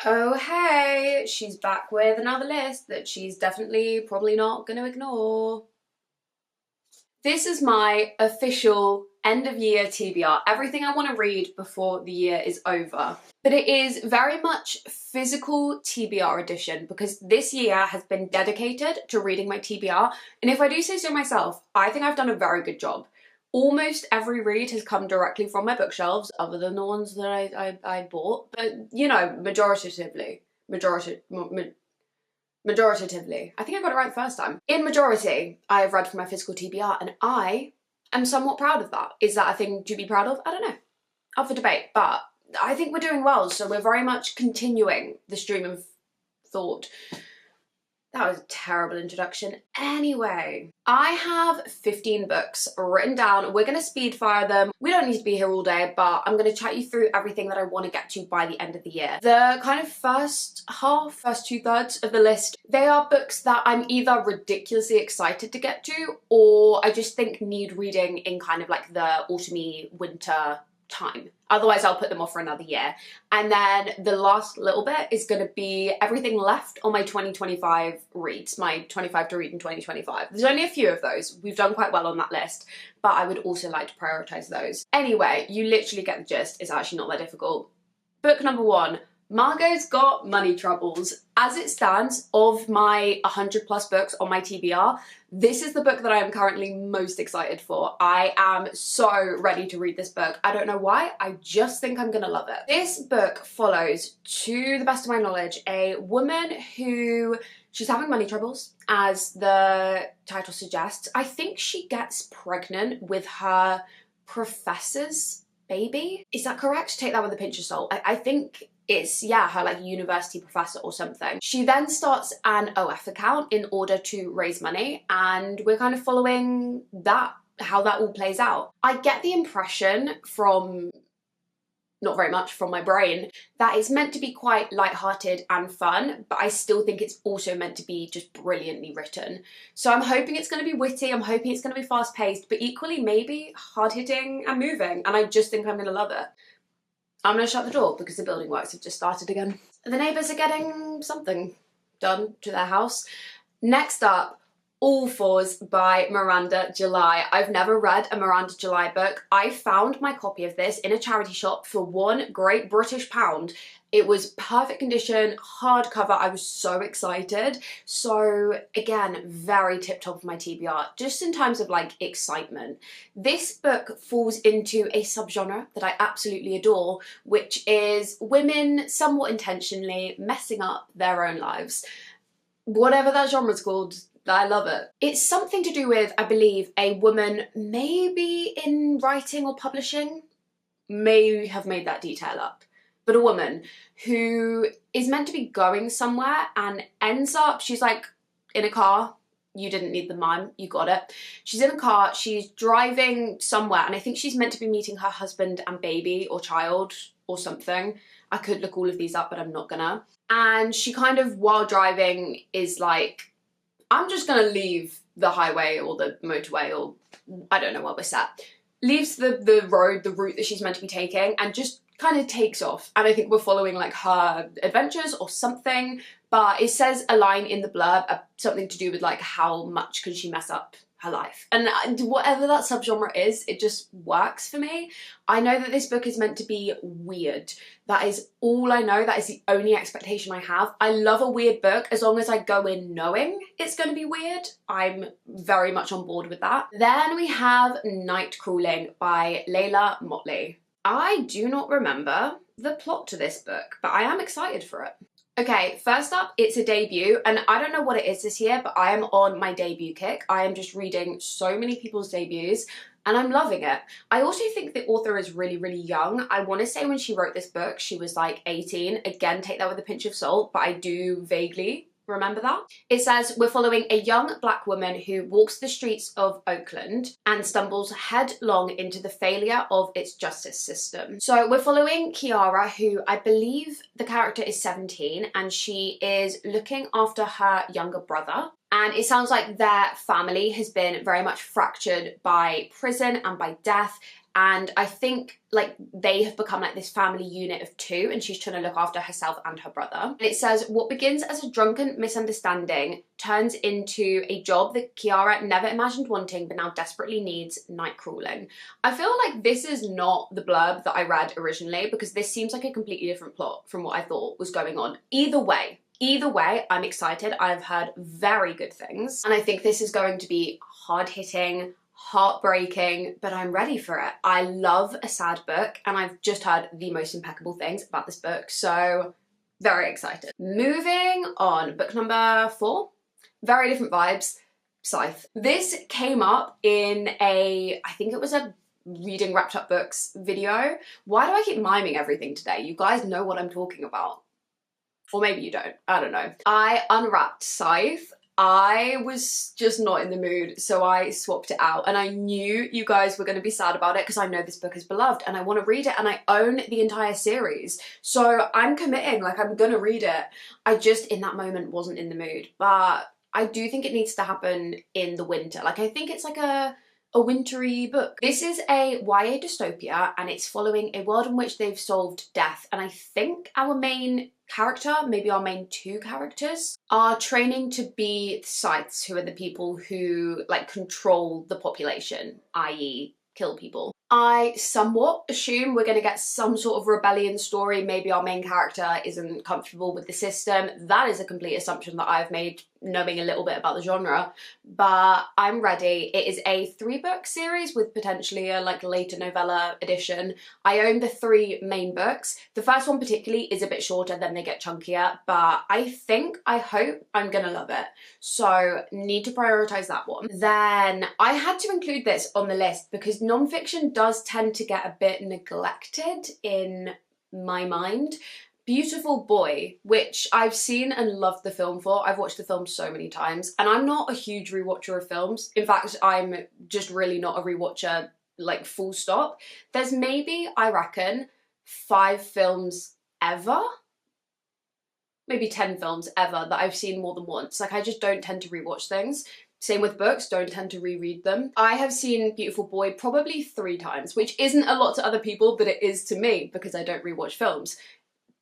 Oh hey, she's back with another list that she's definitely probably not going to ignore. This is my official end of year TBR, everything I want to read before the year is over. But it is very much physical TBR edition because this year has been dedicated to reading my TBR, and if I do say so myself, I think I've done a very good job. Almost every read has come directly from my bookshelves, other than the ones that I bought, but you know, majoritatively. I think I got it right the first time. In majority, I have read from my physical TBR, and I am somewhat proud of that. Is that a thing to be proud of? I don't know. Up for debate, but I think we're doing well, so we're very much continuing the stream of thought. That was a terrible introduction. Anyway, I have 15 books written down. We're going to speed fire them. We don't need to be here all day, but I'm going to chat you through everything that I want to get to by the end of the year. The kind of first two-thirds of the list, they are books that I'm either ridiculously excited to get to, or I just think need reading in kind of like the autumny winter time. Otherwise I'll put them off for another year. And then the last little bit is going to be everything left on my 2025 reads, my 25 to read in 2025. There's only a few of those. We've done quite well on that list, but I would also like to prioritise those. Anyway, you literally get the gist. It's actually not that difficult. Book number 1, Margo's Got Money Troubles. As it stands, of my 100 plus books on my TBR, this is the book that I am currently most excited for. I am so ready to read this book. I don't know why, I just think I'm gonna love it. This book follows, to the best of my knowledge, a woman who, she's having money troubles, as the title suggests. I think she gets pregnant with her professor's baby. Is that correct? Take that with a pinch of salt. I think it's, yeah, her like university professor or something. She then starts an OF account in order to raise money, and we're kind of following that, how that all plays out. I get the impression from, not very much from my brain, that it's meant to be quite lighthearted and fun, but I still think it's also meant to be just brilliantly written. So I'm hoping it's going to be witty, I'm hoping it's going to be fast-paced, but equally maybe hard-hitting and moving, and I just think I'm going to love it. I'm going to shut the door because the building works have just started again. The neighbours are getting something done to their house. Next up, All Fours by Miranda July. I've never read a Miranda July book. I found my copy of this in a charity shop for £1 great British pound. It was perfect condition, hardcover. I was so excited. So again, very tip top of my TBR, just in terms of like excitement. This book falls into a subgenre that I absolutely adore, which is women somewhat intentionally messing up their own lives. Whatever that genre's called, I love it. It's something to do with, I believe, a woman maybe in writing or publishing, may have made that detail up, but a woman who is meant to be going somewhere and ends up, she's like in a car. You didn't need the mime, you got it. She's in a car, she's driving somewhere, and I think she's meant to be meeting her husband and baby or child or something. I could look all of these up, but I'm not gonna. And she kind of, while driving, is like, I'm just gonna leave the highway or the motorway, or I don't know what we're set. Leaves the road, the route that she's meant to be taking, and just kind of takes off. And I think we're following like her adventures or something, but it says a line in the blurb, something to do with like how much can she mess up her life. And whatever that subgenre is, it just works for me. I know that this book is meant to be weird. That is all I know. That is the only expectation I have. I love a weird book as long as I go in knowing it's going to be weird. I'm very much on board with that. Then we have Night Crawling by Leila Mottley. I do not remember the plot to this book, but I am excited for it. Okay, first up, it's a debut, and I don't know what it is this year, but I am on my debut kick. I am just reading so many people's debuts, and I'm loving it. I also think the author is really, really young. I want to say when she wrote this book, she was like 18. Again, take that with a pinch of salt, but I do vaguely remember that. It says, we're following a young black woman who walks the streets of Oakland and stumbles headlong into the failure of its justice system. So we're following Kiara, who I believe the character is 17, and she is looking after her younger brother. And it sounds like their family has been very much fractured by prison and by death. and I think like they have become like this family unit of two, and she's trying to look after herself and her brother. And it says, what begins as a drunken misunderstanding turns into a job that Kiara never imagined wanting but now desperately needs: night crawling. I feel like this is not the blurb that I read originally, because this seems like a completely different plot from what I thought was going on. Either way, I'm excited. I've heard very good things, and I think this is going to be hard-hitting, heartbreaking, but I'm ready for it. I love a sad book, and I've just heard the most impeccable things about this book, so very excited. Moving on, book number 4. Very different vibes. Scythe. This came up in I think it was a reading wrapped up books video. Why do I keep miming everything today? You guys know what I'm talking about. Or maybe you don't, I don't know. I unwrapped Scythe. I was just not in the mood, so I swapped it out, and I knew you guys were going to be sad about it because I know this book is beloved and I want to read it, and I own the entire series, so I'm committing, like I'm gonna read it. I just in that moment wasn't in the mood, but I do think it needs to happen in the winter. Like I think it's like a wintry book. This is a YA dystopia, and it's following a world in which they've solved death, and I think our main character, maybe our main 2 characters, are training to be Scythes, who are the people who like control the population, i.e. kill people. I somewhat assume we're going to get some sort of rebellion story. Maybe our main character isn't comfortable with the system. That is a complete assumption that I've made knowing a little bit about the genre, but I'm ready. It is a 3-book series with potentially a like later novella edition. I own the 3 main books. The first one particularly is a bit shorter, then they get chunkier, but I hope I'm gonna love it. So need to prioritize that one. Then I had to include this on the list because non-fiction does tend to get a bit neglected in my mind. Beautiful Boy, which I've seen and loved the film for. I've watched the film so many times, and I'm not a huge rewatcher of films. In fact, I'm just really not a rewatcher, like full stop. There's maybe, I reckon, 5 films ever, maybe 10 films ever that I've seen more than once. Like I just don't tend to rewatch things. Same with books, don't tend to reread them. I have seen Beautiful Boy probably 3 times, which isn't a lot to other people, but it is to me because I don't rewatch films.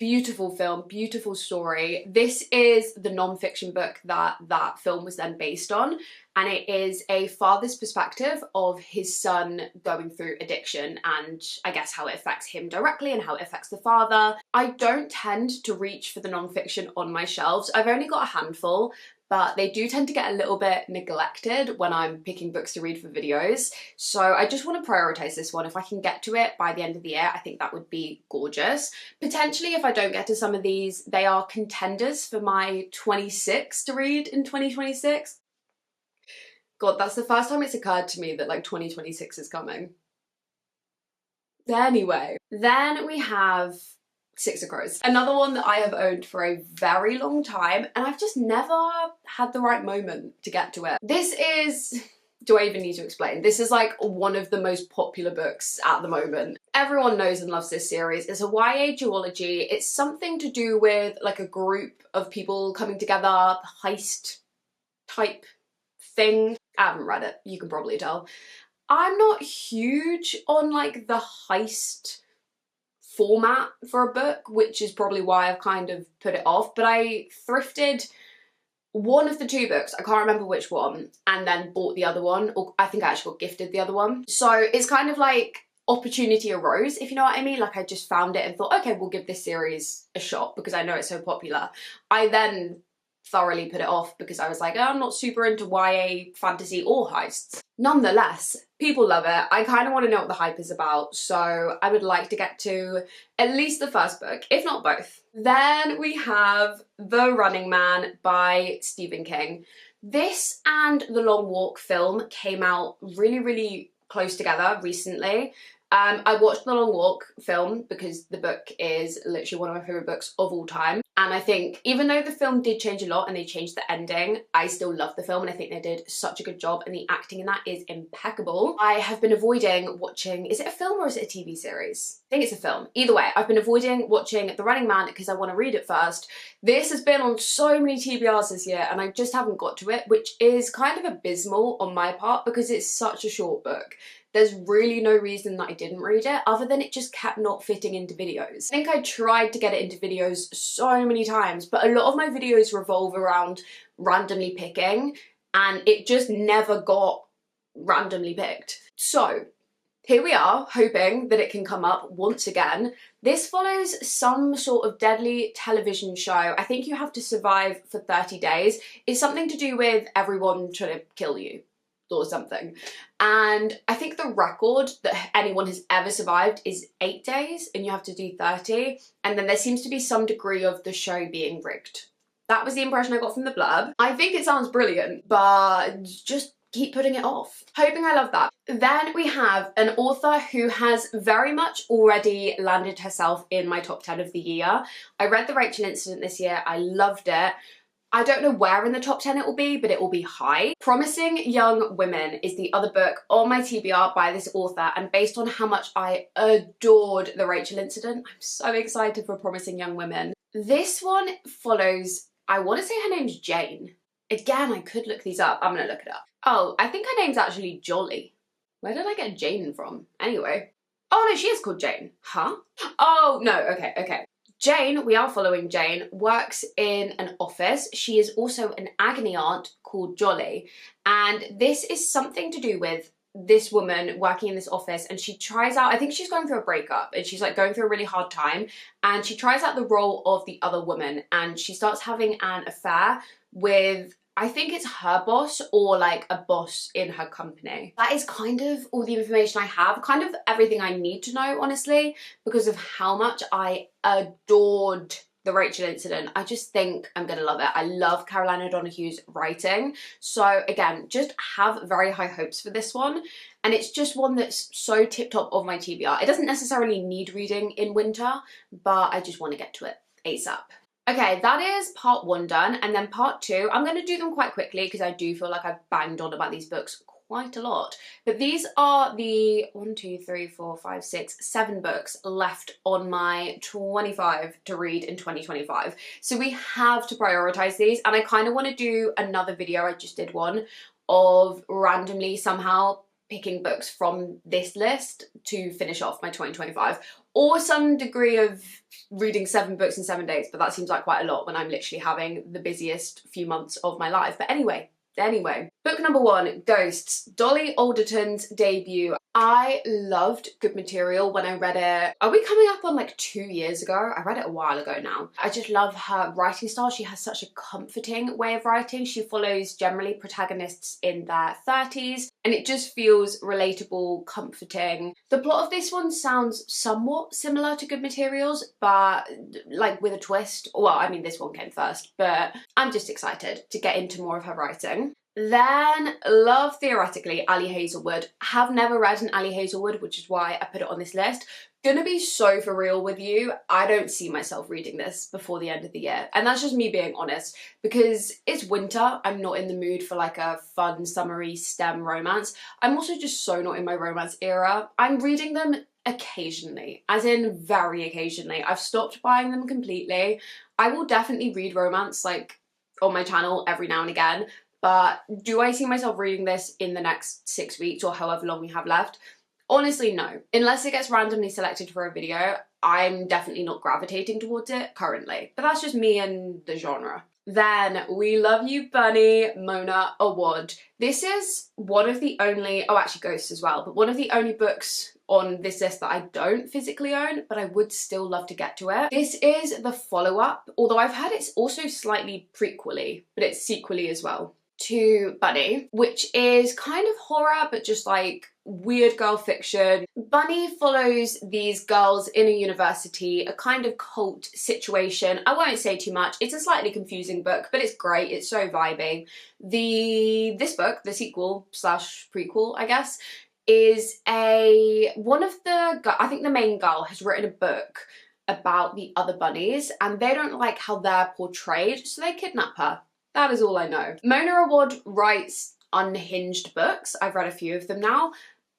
Beautiful film, beautiful story. This is the non-fiction book that film was then based on, and it is a father's perspective of his son going through addiction and I guess how it affects him directly and how it affects the father. I don't tend to reach for the non-fiction on my shelves. I've only got a handful, but they do tend to get a little bit neglected when I'm picking books to read for videos. So I just want to prioritize this one. If I can get to it by the end of the year, I think that would be gorgeous. Potentially, if I don't get to some of these, they are contenders for my 26 to read in 2026. God, that's the first time it's occurred to me that like 2026 is coming. Anyway, then we have Six of Crows. Another one that I have owned for a very long time, and I've just never had the right moment to get to it. This is, do I even need to explain? This is like one of the most popular books at the moment. Everyone knows and loves this series. It's a YA duology. It's something to do with like a group of people coming together, heist type thing. I haven't read it, you can probably tell. I'm not huge on like the heist format for a book, which is probably why I've kind of put it off, but I thrifted one of the 2 books, I can't remember which one, and then bought the other one, or I think I actually got gifted the other one. So it's kind of like opportunity arose, if you know what I mean. Like I just found it and thought, okay, we'll give this series a shot because I know it's so popular. I then thoroughly put it off because I was like, oh, I'm not super into YA fantasy or heists. Nonetheless, people love it. I kind of want to know what the hype is about, so I would like to get to at least the first book, if not both. Then we have The Running Man by Stephen King. This and The Long Walk film came out really, really close together recently. I watched The Long Walk film because the book is literally one of my favourite books of all time. And I think even though the film did change a lot and they changed the ending, I still love the film and I think they did such a good job and the acting in that is impeccable. I have been avoiding watching, is it a film or is it a TV series? I think it's a film. Either way, I've been avoiding watching The Running Man because I want to read it first. This has been on so many TBRs this year and I just haven't got to it, which is kind of abysmal on my part because it's such a short book. there's really no reason that I didn't read it other than it just kept not fitting into videos. I think I tried to get it into videos so many times, but a lot of my videos revolve around randomly picking and it just never got randomly picked. So here we are, hoping that it can come up once again. This follows some sort of deadly television show. I think you have to survive for 30 days. It's something to do with everyone trying to kill you or something. And I think the record that anyone has ever survived is 8 days and you have to do 30. And then there seems to be some degree of the show being rigged. That was the impression I got from the blurb. I think it sounds brilliant, but just keep putting it off. Hoping I love that. Then we have an author who has very much already landed herself in my top 10 of the year. I read The Rachel Incident this year. I loved it. I don't know where in the top 10 it will be, but it will be high. Promising Young Women is the other book on my TBR by this author, and based on how much I adored The Rachel Incident, I'm so excited for Promising Young Women. This one follows, I want to say her name's Jane. Again, I could look these up. I'm gonna look it up. Oh, I think her name's actually Jolly. Where did I get Jane from? Anyway. Oh no, she is called Jane. Huh? Oh no, okay. Jane, we are following Jane, works in an office. She is also an agony aunt called Jolly. And this is something to do with this woman working in this office, and she tries out, I think she's going through a breakup and she's like going through a really hard time, and she tries out the role of the other woman and she starts having an affair with, I think it's her boss or like a boss in her company. That is kind of all the information I have, kind of everything I need to know, honestly, because of how much I adored The Rachel Incident. I just think I'm gonna love it. I love Caroline O'Donoghue's writing. So again, just have very high hopes for this one. And it's just one that's so tip top of my TBR. It doesn't necessarily need reading in winter, but I just want to get to it ASAP. Okay, that is part 1 done, and then part 2, I'm going to do them quite quickly because I do feel like I've banged on about these books quite a lot. But these are the 7 books left on my 25 to read in 2025. So we have to prioritise these, and I kind of want to do another video, I just did one, of randomly somehow picking books from this list to finish off my 2025, or some degree of reading 7 books in 7 days, but that seems like quite a lot when I'm literally having the busiest few months of my life. But anyway, book number 1, Ghosts, Dolly Alderton's debut. I loved Good Material when I read it. Are we coming up on like 2 years ago? I read it a while ago now. I just love her writing style. She has such a comforting way of writing. She follows generally protagonists in their 30s and it just feels relatable, comforting. The plot of this one sounds somewhat similar to Good Materials, but like with a twist. Well, I mean, this one came first, but I'm just excited to get into more of her writing. Then, love theoretically Ali Hazelwood. Have never read an Ali Hazelwood, which is why I put it on this list. Gonna be so for real with you, I don't see myself reading this before the end of the year. And that's just me being honest, because it's winter, I'm not in the mood for like a fun, summery STEM romance. I'm also just so not in my romance era. I'm reading them occasionally, as in very occasionally. I've stopped buying them completely. I will definitely read romance like on my channel every now and again, but do I see myself reading this in the next 6 weeks or however long we have left? Honestly, no. Unless it gets randomly selected for a video, I'm definitely not gravitating towards it currently. But that's just me and the genre. Then, We Love You Bunny, Mona Awad. This is one of the only, oh actually Ghosts as well, but one of the only books on this list that I don't physically own, but I would still love to get to it. This is the follow-up, although I've heard it's also slightly prequely, but it's sequely as well, to Bunny, which is kind of horror, but just like weird girl fiction. Bunny follows these girls in a university, a kind of cult situation. I won't say too much. It's a slightly confusing book, but it's great. It's so vibey. This book, the sequel slash prequel, I guess, is one of the, I think the main girl has written a book about the other bunnies and they don't like how they're portrayed, so they kidnap her. That is all I know. Mona Awad writes unhinged books. I've read a few of them now.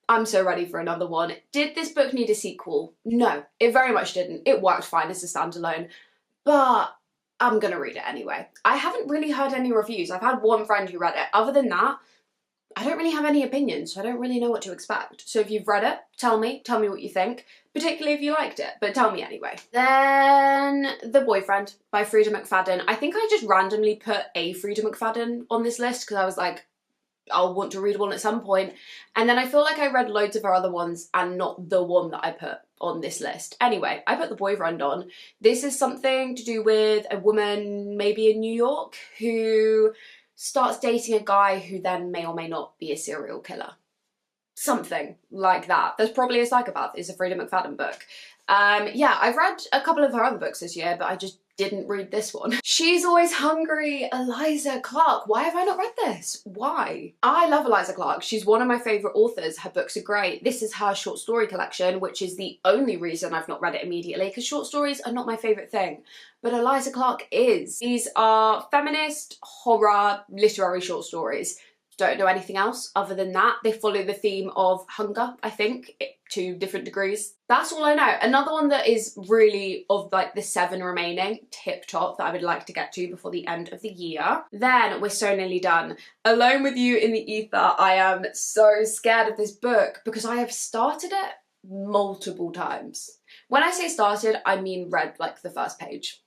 I'm so ready for another one. Did this book need a sequel? No, it very much didn't. It worked fine as a standalone, but I'm gonna read it anyway. I haven't really heard any reviews. I've had one friend who read it. Other than that, I don't really have any opinions, so I don't really know what to expect. So if you've read it, tell me what you think, particularly if you liked it, but tell me anyway. Then The Boyfriend by Freida McFadden. I think I just randomly put a Freida McFadden on this list because I was like, I'll want to read one at some point. And then I feel like I read loads of her other ones and not the one that I put on this list. Anyway, I put The Boyfriend on. This is something to do with a woman maybe in New York who starts dating a guy who then may or may not be a serial killer. Something like that. There's probably a psychopath. It's a Freida McFadden book. Yeah, I've read a couple of her other books this year, but I just didn't read this one. She's Always Hungry, Eliza Clark. Why have I not read this? Why? I love Eliza Clark. She's one of my favourite authors. Her books are great. This is her short story collection, which is the only reason I've not read it immediately, because short stories are not my favourite thing. But Eliza Clark is. These are feminist, horror, literary short stories. Don't know anything else other than that. They follow the theme of hunger, I think, to different degrees. That's all I know. Another one that is really, of like the 7 remaining, tip top, that I would like to get to before the end of the year. Then we're so nearly done. Alone with You in the Ether. I am so scared of this book because I have started it multiple times. When I say started, I mean read like the first page.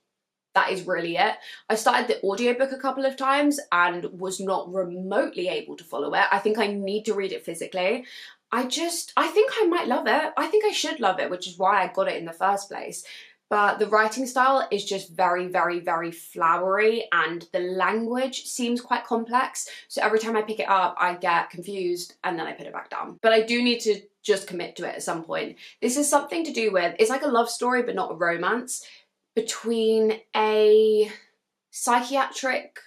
That is really it. I started the audiobook a couple of times and was not remotely able to follow it. I think I need to read it physically. I think I might love it. I think I should love it, which is why I got it in the first place. But the writing style is just very, very, very flowery and the language seems quite complex. So every time I pick it up, I get confused and then I put it back down. But I do need to just commit to it at some point. This is something to do with, it's like a love story, but not a romance, between a psychiatric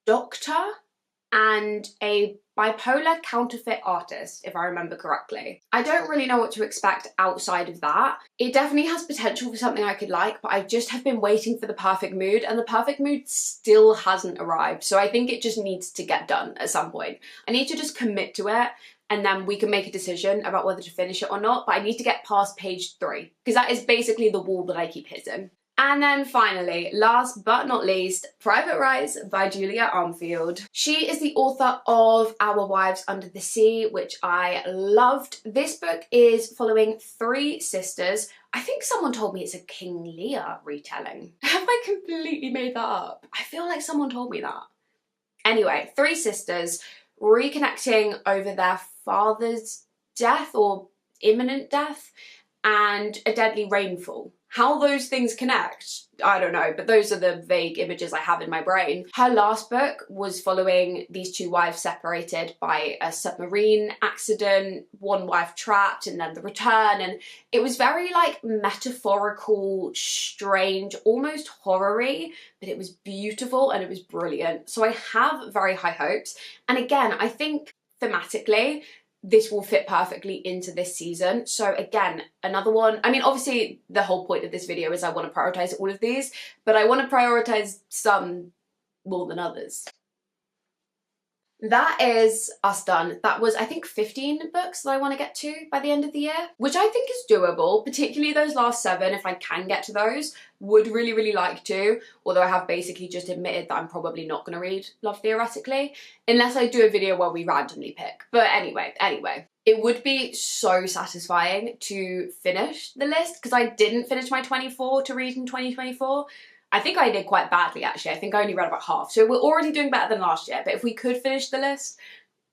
doctor and a bipolar counterfeit artist, if I remember correctly. I don't really know what to expect outside of that. It definitely has potential for something I could like, but I just have been waiting for the perfect mood, and the perfect mood still hasn't arrived. So I think it just needs to get done at some point. I need to just commit to it, and then we can make a decision about whether to finish it or not, but I need to get past page 3, because that is basically the wall that I keep hitting. And then finally, last but not least, Private Rites by Julia Armfield. She is the author of Our Wives Under the Sea, which I loved. This book is following 3 sisters. I think someone told me it's a King Lear retelling. Have I completely made that up? I feel like someone told me that. Anyway, 3 sisters reconnecting over their father's death or imminent death and a deadly rainfall. How those things connect, I don't know, but those are the vague images I have in my brain. Her last book was following these 2 wives separated by a submarine accident, one wife trapped, and then the return, and it was very like metaphorical, strange, almost horror-y, but it was beautiful and it was brilliant. So I have very high hopes, and again, I think thematically, this will fit perfectly into this season. So again, another one, I mean, obviously the whole point of this video is I want to prioritize all of these, but I want to prioritize some more than others. That is us done. That was, I think, 15 books that I want to get to by the end of the year, which I think is doable, particularly those last 7, if I can get to those. Would really, really like to, although I have basically just admitted that I'm probably not going to read Love Theoretically, unless I do a video where we randomly pick. But anyway, it would be so satisfying to finish the list, because I didn't finish my 24 to read in 2024. I think I did quite badly, actually. I think I only read about half. So we're already doing better than last year. But if we could finish the list,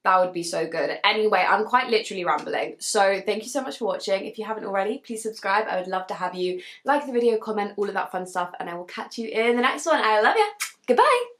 that would be so good. Anyway, I'm quite literally rambling. So thank you so much for watching. If you haven't already, please subscribe. I would love to have you like the video, comment, all of that fun stuff. And I will catch you in the next one. I love you. Goodbye.